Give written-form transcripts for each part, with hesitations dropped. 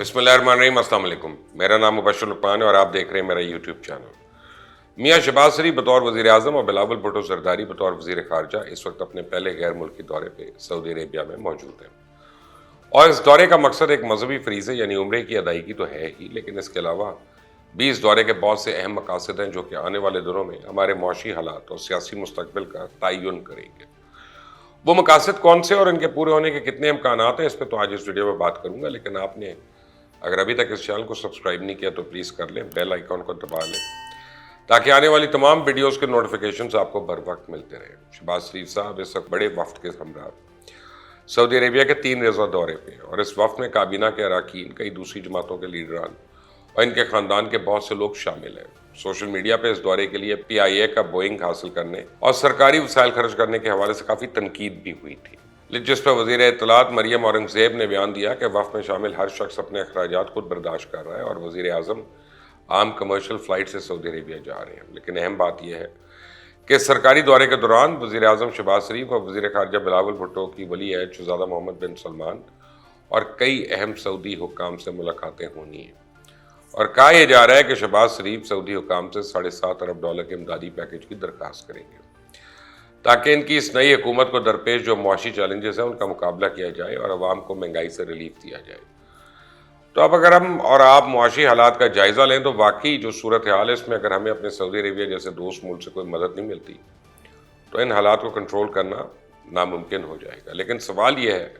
बिस्मिल्लाह रहमान रहीम, अस्सलाम वालेकुम। मेरा नाम मुबश्शिर लुकमान है और आप देख रहे हैं मेरा यूट्यूब चैनल। मियाँ शहबाज शरीफ बतौर वज़ीर आज़म और बिलावल भुट्टो ज़रदारी बतौर वज़ीर ख़ारजा इस वक्त अपने पहले गैर मुल्की दौरे पे सऊदी अरेबिया में मौजूद हैं। और इस दौरे का मकसद एक मजहबी फरीज़े यानी उम्रे की अदायगी तो है ही, लेकिन इसके अलावा भी इस दौरे के बहुत से अहम मकासद हैं जो कि आने वाले दिनों में हमारे मौशी हालात और सियासी मुस्तकबिल का तयन करेंगे। वो मकासद कौन से और इनके पूरे होने के कितने इम्कानात हैं, इस पर तो आज इस वीडियो में बात करूंगा। लेकिन आपने अगर अभी तक इस चैनल को सब्सक्राइब नहीं किया तो प्लीज़ कर लें, बेल आइकॉन को दबा लें ताकि आने वाली तमाम वीडियोस के नोटिफिकेशंस आपको बर वक्त मिलते रहें। शहबाज शरीफ साहब इस वक्त बड़े वफ्द के हमरा सऊदी अरेबिया के 3 रोज़ा दौरे पे और इस वफ्द में काबीना के अरकान, कई दूसरी जमातों के लीडरान और इनके ख़ानदान के बहुत से लोग शामिल हैं। सोशल मीडिया पे इस दौरे के लिए PIA का बोइंग हासिल करने और सरकारी वसाइल खर्च करने के हवाले से काफ़ी तनकीद भी हुई थी, जिस पर वज़ीर इत्तलात मरियम औरंगज़ेब ने बयान दिया कि वफ़द में शामिल हर शख्स अपने अखराजात खुद बर्दाश्त कर रहा है और वज़ीर आज़म आम कमर्शियल फ़्लाइट से सऊदी अरेबिया जा रहे हैं। लेकिन अहम बात यह है कि सरकारी दौरे के दौरान वज़ीर आज़म शहबाज शरीफ और वज़ीर ख़ारजा बिलावल भुट्टो की वली अहद शहज़ादा मोहम्मद बिन सलमान और कई अहम सऊदी हुक्काम से मुलाकातें होनी हैं। और कहा यह जा रहा है कि शहबाज शरीफ सऊदी हुक्काम से $7.5 अरब के इमदादी पैकेज की दरख्वास्त करेंगे ताकि इनकी इस नई हुकूमत को दरपेश जो मुआशी चैलेंजेस हैं उनका मुकाबला किया जाए और आवाम को महंगाई से रिलीफ दिया जाए। तो अब अगर हम और आप मुआशी हालात का जायज़ा लें तो वाकई जो सूरत हाल है इसमें अगर हमें अपने सऊदी अरेबिया जैसे दोस्त मुल्क से कोई मदद नहीं मिलती तो इन हालात को कंट्रोल करना नामुमकिन हो जाएगा। लेकिन सवाल यह है,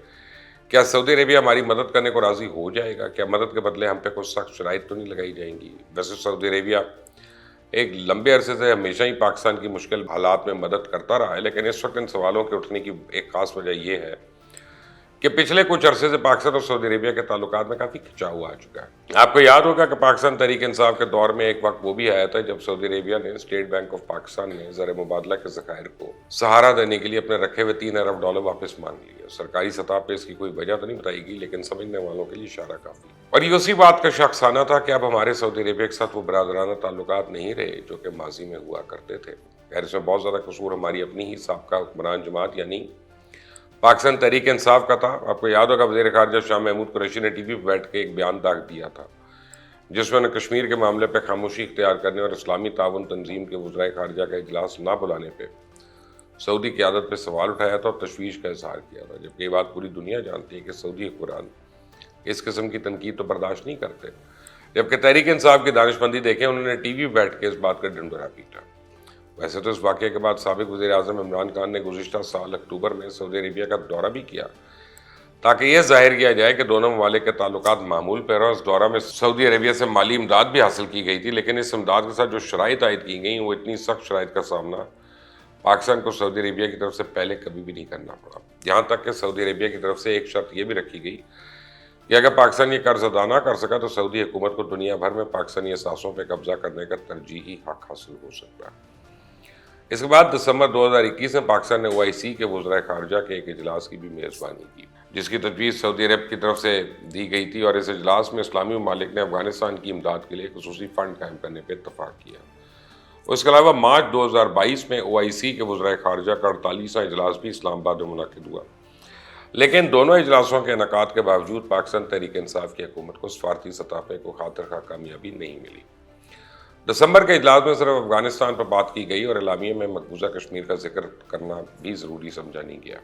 क्या सऊदी अरेबिया हमारी मदद करने को राज़ी हो जाएगा? क्या मदद के बदले हम पे कुछ सख्त शराइत तो नहीं लगाई जाएंगी? वैसे सऊदी अरेबिया एक लंबे अरसे से हमेशा ही पाकिस्तान की मुश्किल हालात में मदद करता रहा है, लेकिन इस वक्त इन सवालों के उठने की एक ख़ास वजह यह है कि पिछले कुछ अरसे से पाकिस्तान और सऊदी अरेबिया के ताल्लुकात में काफ़ी खिंचाव आ चुका है। आपको याद होगा कि पाकिस्तान तहरीक इंसाफ के दौर में एक वक्त वो भी आया था जब सऊदी अरेबिया ने स्टेट बैंक ऑफ पाकिस्तान में ज़र मुबादला के ज़खायर को सहारा देने के लिए अपने रखे हुए $3 अरब वापस मांग लिए। सरकारी सतह पर इसकी कोई वजह तो नहीं बताई गई, लेकिन समझने वालों के लिए इशारा काफ़ी। और ये उसी बात का शख्साना था कि अब हमारे सऊदी अरेबिया के साथ वो बरादराना ताल्लुकात नहीं रहे जो कि माजी में हुआ करते थे। खैर, इसमें बहुत ज़्यादा कसूर हमारी अपनी ही साबका हुक्मरान जमात यानी पाकिस्तान तहरीक इंसाफ का था। आपको याद होगा वज़ीर ख़ारजा शाह महमूद कुरैशी ने TV पर बैठ के एक बयान दाग दिया था जिसमें उन्होंने कश्मीर के मामले पर खामोशी इख्तियार करने और इस्लामी ताउन तंजीम के वज़राए ख़ारजा का इजलास ना बुलाने पर सऊदी क़यादत पर सवाल उठाया था और तशवीश का इजहार किया था। जबकि ये बात पूरी दुनिया जानती है कि सऊदी हुक्मरान इस किस्म की तनकीद तो बर्दाश्त नहीं करते। जबकि तहरीक इंसाफ की दानिशमंदी देखें, उन्होंने TV पर बैठ के इस बात का ढिंढोरा पीटा। वैसे तो इस वाक़े के बाद साबिक़ वज़ीर आज़म इमरान खान ने गुज़िश्ता साल अक्टूबर में सऊदी अरेबिया का दौरा भी किया ताकि यह ज़ाहिर किया जाए कि दोनों ममालिक के ताल्लुकात मामूल पर हैं। इस दौरा में सऊदी अरेबिया से माली इमदाद भी हासिल की गई थी, लेकिन इस इमदाद के साथ जो शराइत आयद की गई वो इतनी सख्त शराइत का सामना पाकिस्तान को सऊदी अरेबिया की तरफ से पहले कभी भी नहीं करना पड़ा। यहाँ तक कि सऊदी अरेबिया की तरफ से एक शर्त यह भी रखी गई कि अगर पाकिस्तान ये कर्ज अदा ना कर सका तो सऊदी हुकूमत को दुनिया भर में पाकिस्तानी असासों पर कब्जा करने का तरजीही हक हासिल हो सकता है। इसके बाद दिसंबर 2021 में पाकिस्तान ने OIC के वज़राए ख़ारजा के एक इजलास की भी मेज़बानी की जिसकी तजवीज़ सऊदी अरब की तरफ से दी गई थी और इस इजलास में इस्लामी ममालिक ने अफगानिस्तान की इमदाद के लिए खुसूसी फ़ंड कायम करने पर इत्तफ़ाक़ किया। उसके अलावा मार्च 2022 में OIC के वज़राए ख़ारजा का 48वां इजलास भी इस्लामाबाद में मुनक़िद हुआ, लेकिन दोनों इजलासों के इनेकाद के बावजूद पाकिस्तान तहरीक इंसाफ की हुकूमत को सफारती सतह पर कोई खातिर खा कामयाबी नहीं मिली। दिसंबर के इजलास में सिर्फ अफगानिस्तान पर बात की गई और एलामिये में मकबूजा कश्मीर का जिक्र करना भी ज़रूरी समझा नहीं गया।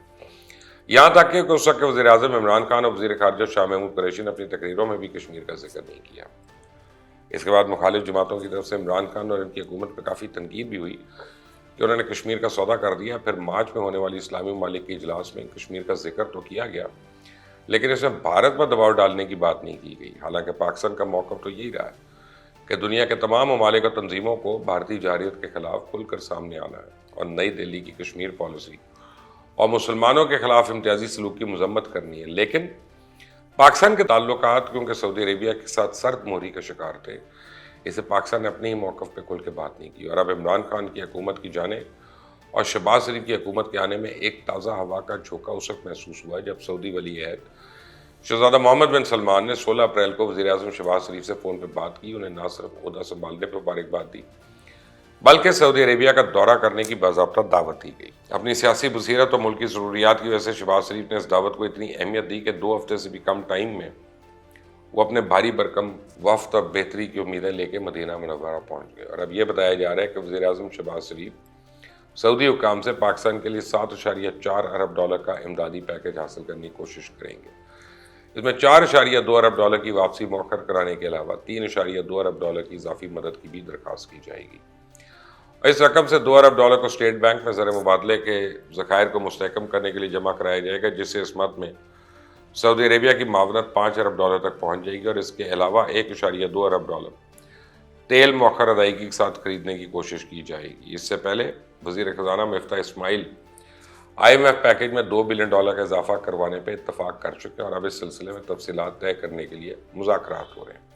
यहाँ तक कि उस वक्त के वज़ीर आज़म इमरान खान और वज़ीर ख़ारजा शाह महमूद कुरैशी ने अपनी तकरीरों में भी कश्मीर का जिक्र नहीं किया। इसके बाद मुखालिफ जमातों की तरफ से इमरान खान और इनकी हुकूमत पर काफ़ी तनकीद भी हुई कि उन्होंने कश्मीर का सौदा कर दिया। फिर मार्च में होने वाली इस्लामी ममालिक के इजलास में कश्मीर का जिक्र तो किया गया, लेकिन इसमें भारत पर दबाव डालने की बात नहीं की गई। हालांकि पाकिस्तान का मौक़िफ़ तो यही रहा है कि दुनिया के तमाम ममालिक और तंजीमों को भारतीय जारियत के खिलाफ खुलकर सामने आना है और नई दिल्ली की कश्मीर पॉलिसी और मुसलमानों के खिलाफ इम्तियाजी सलूक की मजम्मत करनी है। लेकिन पाकिस्तान के ताल्लुकात क्योंकि सऊदी अरेबिया के साथ सर्द मोहरी का शिकार थे, इसे पाकिस्तान ने अपने ही मौक़िफ़ पे खुल के बात नहीं की। और अब इमरान खान की हुकूमत की जाने और शहबाज शरीफ की हुकूमत के आने में एक ताज़ा हवा का झोंका उस वक्त महसूस हुआ जब सऊदी वली अहद शहज़ादा मोहम्मद बिन सलमान ने 16 अप्रैल को वज़ीर आज़म शहबाज शरीफ से फ़ोन पर बात की, उन्हें ना सिर्फ ओहदा संभालने पर मुबारकबाद दी बल्कि सऊदी अरेबिया का दौरा करने की बाज़ाब्ता दावत दी गई। अपनी सियासी बसीरत और मुल्क की ज़रूरियात की वजह से शहबाज शरीफ ने इस दावत को इतनी अहमियत दी कि 2 हफ्ते से भी कम टाइम में वो अपने भारी भरकम वफ्द और बेहतरी की उम्मीदें लेके मदीना मुनव्वरा पहुंच गए। और अब ये बताया जा रहा है कि वज़ीर-ए-आज़म शहबाज शरीफ सऊदी हुकाम से पाकिस्तान के लिए 7.4 अरब डॉलर का इमदादी पैकेज हासिल करने की कोशिश करेंगे। इसमें 4.2 अरब डॉलर की वापसी मौखर कराने के अलावा 3.2 अरब डॉलर की इजाफी मदद की भी दरख्वास्त की जाएगी। इस रकम से 2 अरब डॉलर को स्टेट बैंक में ज़र मुबादले के ज़खायर को मुस्तहकम करने के लिए जमा कराया जाएगा, जिससे इस मद में सऊदी अरेबिया की मावनत 5 अरब डॉलर तक पहुँच जाएगी। और इसके अलावा 1.2 अरब डॉलर तेल मौखर अदायगी के साथ खरीदने की कोशिश की जाएगी। इससे पहले वज़ीर ख़जाना मिफ्ता इस्माइल IMF पैकेज में 2 बिलियन डॉलर का इजाफा करवाने पर इत्तफाक कर चुके हैं और अब इस सिलसिले में तफसीलात तय करने के लिए मुज़ाकरात हो रहे हैं।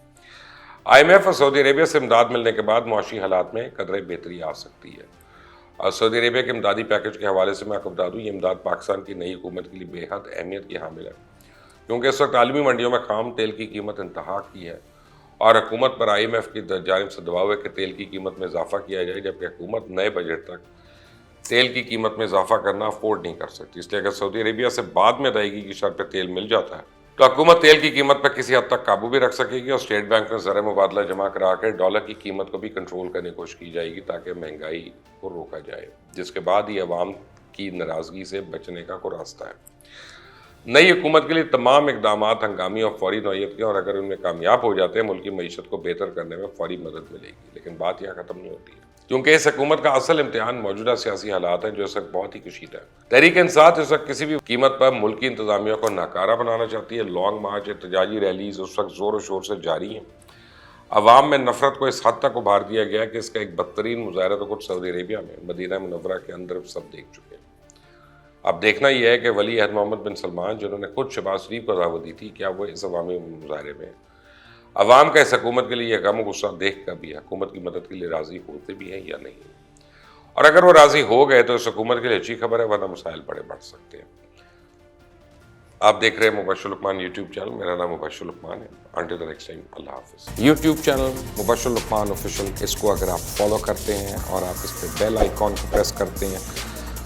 IMF और सऊदी अरेबिया से इमदाद मिलने के बाद मुआशी हालात में कदरे बेहतरी आ सकती है। और सऊदी अरेबिया के इमदादी पैकेज के हवाले से मैं आपको बता दूँ, ये इमदाद पाकिस्तान की नई हुकूमत के लिए बेहद अहमियत की हामिल है, क्योंकि इस वक्त आलमी मंडियों में खाम तेल की कीमत इंतहा की है और हुकूमत पर IMF की जानिब से दबाव है कि तेल की कीमत में इजाफा किया जाए, जबकि हुकूमत नए बजट तक तेल की कीमत में इजाफा करना अफोर्ड नहीं कर सकती। इसलिए अगर सऊदी अरेबिया से बाद में अदायगी की शर्त पर तेल मिल जाता है तो हुकूमत तेल की कीमत पर किसी हद तक काबू भी रख सकेगी और स्टेट बैंक में ज़र मुबादला जमा करा कर डॉलर की कीमत को भी कंट्रोल करने की कोशिश की जाएगी, ताकि महंगाई को रोका जाए, जिसके बाद ही अवाम की नाराज़गी से बचने का कोई रास्ता है। नई हुकूमत के लिए तमाम इकदाम हंगामी और फौरी नौयत के, और अगर उनमें कामयाब हो जाते हैं मुल्क की मईशत को बेहतर करने में फौरी मदद मिलेगी। लेकिन बात यहाँ ख़त्म नहीं होती है, क्योंकि इस हुकूमत का असल इम्तिहान मौजूदा सियासी हालात हैं जो इस वक्त बहुत ही कशीदा है। तहरीक इंसाफ इस वक्त किसी भी कीमत पर मुल्की इंतजामिया को नाकारा बनाना चाहती है। लॉन्ग मार्च, एहतजाजी रैलीज उस वक्त ज़ोर शोर से जारी हैं। अवाम में नफरत को इस हद तक उभार दिया गया कि इसका एक बदतरीन मुजाहरा तो कुछ सऊदी अरेबिया में मदीना मुनव्वरा के अंदर सब देख चुके हैं। अब देखना यह है कि वली अहद मोहम्मद बिन सलमान, जिन्होंने खुद शहबाज शरीफ को दावत दी थी, क्या वो इस अवामी मुजाहरे में अवाम का इस हुकूमत के लिए यह गम गुस्सा देख कर भी हुकूमत की मदद के लिए राज़ी होते भी हैं या नहीं। और अगर वो राज़ी हो गए तो इस हुकूमत के लिए अच्छी खबर है, वरना मसाइल बड़े बढ़ सकते हैं। आप देख रहे हैं मुबश्शिर लुकमान यूट्यूब चैनल। मेरा नाम मुबश्शिर लुकमान है। अंटिल द नेक्स्ट टाइम, अल्लाह हाफ़िज़। YouTube channel Mubashshir Lukman official, इसको अगर आप फॉलो करते हैं और आप इस पर बेल आइकॉन को प्रेस करते हैं,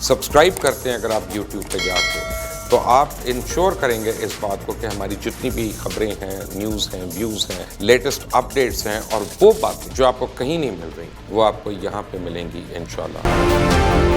सब्सक्राइब करते हैं अगर आप यूट्यूब पे जाके, तो आप इंश्योर करेंगे इस बात को कि हमारी जितनी भी खबरें हैं, न्यूज़ हैं, व्यूज़ हैं, लेटेस्ट अपडेट्स हैं और वो बातें जो आपको कहीं नहीं मिल रही, वो आपको यहाँ पे मिलेंगी इंशाल्लाह।